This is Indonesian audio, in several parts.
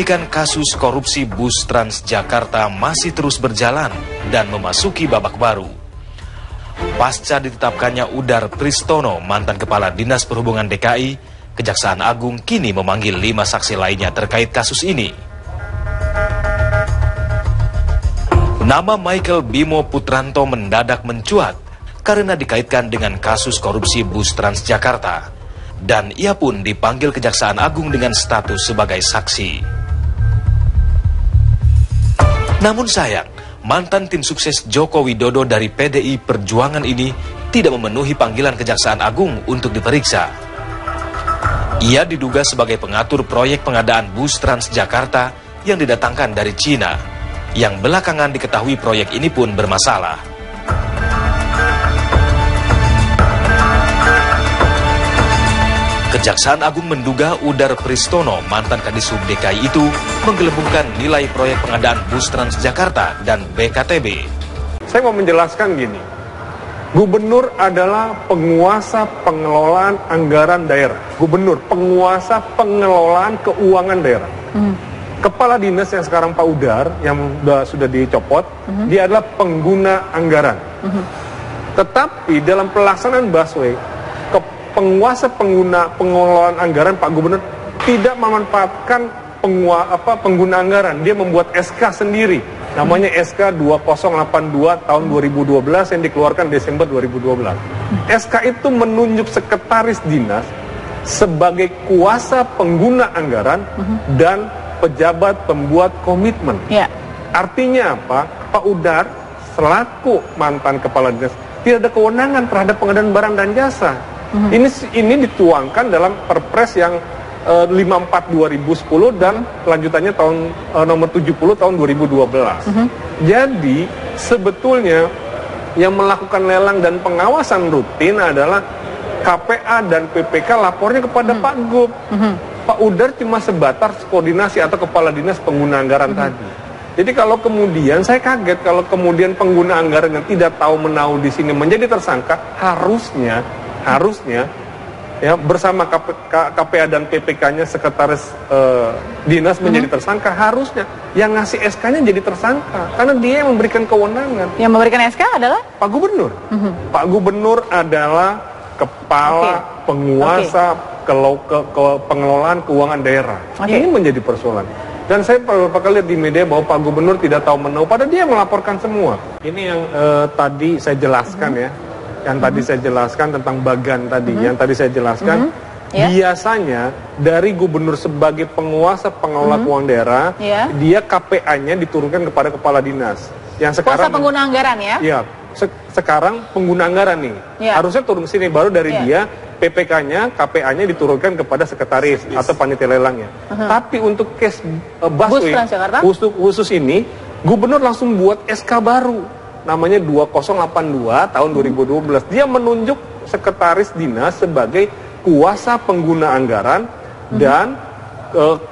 Penyidikan kasus korupsi bus Transjakarta masih terus berjalan dan memasuki babak baru. Pasca ditetapkannya Udar Pristono, mantan Kepala Dinas Perhubungan DKI, Kejaksaan Agung kini memanggil 5 saksi lainnya terkait kasus ini. Nama Michael Bimo Putranto mendadak mencuat karena dikaitkan dengan kasus korupsi bus Transjakarta. Dan ia pun dipanggil Kejaksaan Agung dengan status sebagai saksi. Namun sayang, mantan tim sukses Joko Widodo dari PDI Perjuangan ini tidak memenuhi panggilan Kejaksaan Agung untuk diperiksa. Ia diduga sebagai pengatur proyek pengadaan bus Transjakarta yang didatangkan dari Cina, yang belakangan diketahui proyek ini pun bermasalah. Kejaksaan Agung menduga Udar Pristono, mantan Kadisub DKI itu, menggelembungkan nilai proyek pengadaan bus Transjakarta dan BKTB. Saya mau menjelaskan gini, gubernur adalah penguasa pengelolaan anggaran daerah. Gubernur, penguasa pengelolaan keuangan daerah. Kepala dinas yang sekarang Pak Udar, yang sudah dicopot, dia adalah pengguna anggaran. Tetapi dalam pelaksanaan busway, penguasa pengelolaan anggaran Pak Gubernur tidak memanfaatkan pengguna anggaran. Dia membuat SK sendiri, namanya SK 2082 tahun 2012 yang dikeluarkan Desember 2012. SK itu menunjuk sekretaris dinas sebagai kuasa pengguna anggaran dan pejabat pembuat komitmen. Artinya apa? Pak Udar selaku mantan kepala dinas tidak ada kewenangan terhadap pengadaan barang dan jasa. Ini dituangkan dalam Perpres yang 54 2010 dan lanjutannya tahun nomor 70 tahun 2012. Jadi sebetulnya yang melakukan lelang dan pengawasan rutin adalah KPA dan PPK, lapornya kepada Pak Gub. Pak Udar cuma sebatas koordinasi atau kepala dinas pengguna anggaran tadi. Jadi kalau kemudian saya kaget kalau kemudian pengguna anggaran yang tidak tahu menahu di sini menjadi tersangka, harusnya ya bersama KPA dan PPK-nya sekretaris dinas menjadi tersangka, harusnya yang ngasih SK-nya jadi tersangka karena dia yang memberikan kewenangan. Yang memberikan SK adalah Pak Gubernur. Pak Gubernur adalah kepala penguasa pengelolaan keuangan daerah. Ini menjadi persoalan. Dan saya beberapa kali lihat di media bahwa Pak Gubernur tidak tahu menahu, padahal dia melaporkan semua. Ini yang tadi saya jelaskan ya. Yang tadi saya jelaskan tentang bagan tadi, yang tadi saya jelaskan, biasanya dari gubernur sebagai penguasa pengelola keuangan daerah, dia KPA-nya diturunkan kepada kepala dinas. Yang sekarang kuasa pengguna anggaran ya? Iya, sekarang pengguna anggaran nih, harusnya turun ke sini, baru dari dia PPK-nya, KPA-nya diturunkan kepada sekretaris atau panitia lelangnya. Tapi untuk case busway khusus ini, gubernur langsung buat SK baru. Namanya 2082 tahun 2012. Dia menunjuk sekretaris dinas sebagai kuasa pengguna anggaran dan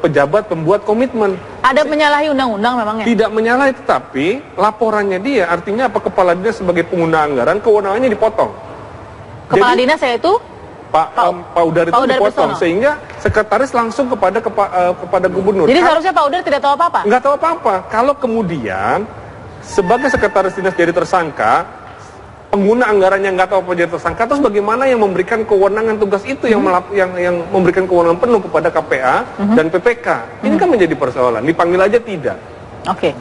pejabat pembuat komitmen. Ada menyalahi undang-undang memangnya? Tidak menyalahi, tetapi laporannya dia, artinya apa, kepala dinas sebagai pengguna anggaran, kewenangannya dipotong. Kepala dinas yaitu? Pak Udar itu dipotong, sehingga sekretaris langsung kepada gubernur. Jadi seharusnya Pak Udar tidak tahu apa-apa? Nggak tahu apa-apa. Kalau kemudian sebagai sekretaris dinas jadi tersangka, pengguna anggarannya nggak tahu apa jadi tersangka, terus bagaimana yang memberikan kewenangan tugas itu yang memberikan kewenangan penuh kepada KPA dan PPK? Ini kan menjadi persoalan. Dipanggil aja tidak.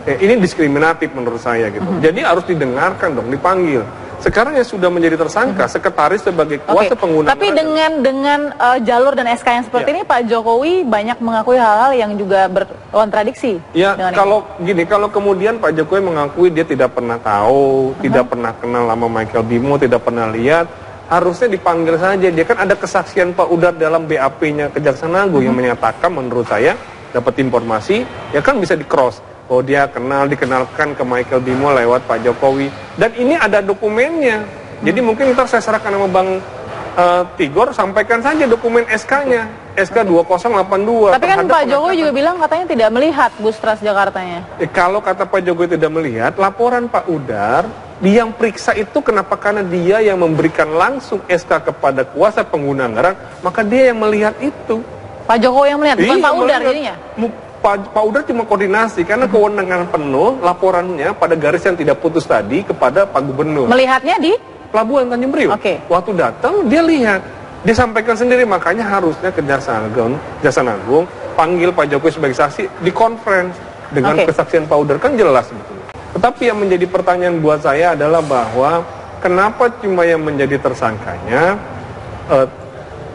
Ini diskriminatif menurut saya gitu. Jadi harus didengarkan dong, dipanggil. Sekarang yang sudah menjadi tersangka, sekretaris sebagai kuasa pengguna. Tapi dengan jalur dan SK yang seperti ini, Pak Jokowi banyak mengakui hal-hal yang juga berkontradiksi. Ya, kalau kemudian Pak Jokowi mengakui dia tidak pernah tahu, tidak pernah kenal sama Michael Bimo, tidak pernah lihat, harusnya dipanggil saja. Dia kan ada kesaksian Pak Udar dalam BAP-nya Kejaksaan Agung yang menyatakan, menurut saya dapat informasi, ya kan bisa di-cross. Oh, dia dikenalkan ke Michael Bimo lewat Pak Jokowi. Dan ini ada dokumennya. Jadi mungkin ntar saya serahkan sama Bang Tigor, sampaikan saja dokumen SK-nya. SK 2082. Tapi kan Pak Jokowi juga bilang katanya tidak melihat bus Transjakartanya. Kalau kata Pak Jokowi tidak melihat, laporan Pak Udar, yang periksa itu kenapa? Karena dia yang memberikan langsung SK kepada kuasa pengguna anggaran, maka dia yang melihat itu. Pak Jokowi yang melihat, bukan Pak Udar jadinya? Pak Udra cuma koordinasi karena kewenangan penuh laporannya pada garis yang tidak putus tadi kepada Pak Gubernur. Melihatnya di Pelabuhan Tanjung Priok. Oke. Waktu datang dia lihat, dia sampaikan sendiri, makanya harusnya Kejaksaan Agung panggil Pak Jokowi sebagai saksi di conference dengan kesaksian Pak Udra, kan jelas sebetulnya. Tetapi yang menjadi pertanyaan buat saya adalah bahwa kenapa cuma yang menjadi tersangkanya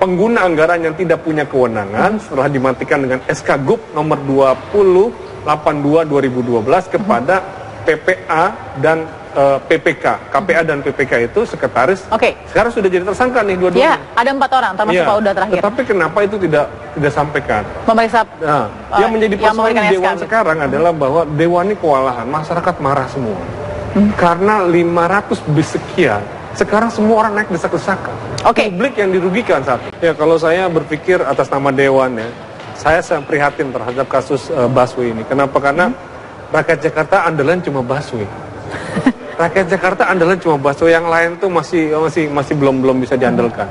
pengguna anggaran yang tidak punya kewenangan setelah dimatikan dengan SK Gup nomor 2082/2012 kepada PPA dan PPK. KPA dan PPK itu sekretaris. Sekarang sudah jadi tersangka nih dua-duanya. Ya, ada 4 orang termasuk Pak Udra terakhir. Tetapi kenapa itu tidak sampaikan? Memeriksa. Yang menjadi persoalan Dewan sekarang adalah bahwa Dewan ini kewalahan, masyarakat marah semua. Karena 500 bis sekian, sekarang semua orang naik desak-desakan. Publik yang dirugikan satu. Ya, kalau saya berpikir atas nama Dewan ya, saya sangat prihatin terhadap kasus busway ini. Kenapa? Karena rakyat Jakarta andalan cuma busway. Rakyat Jakarta andalan cuma busway, yang lain tuh masih belum bisa diandalkan.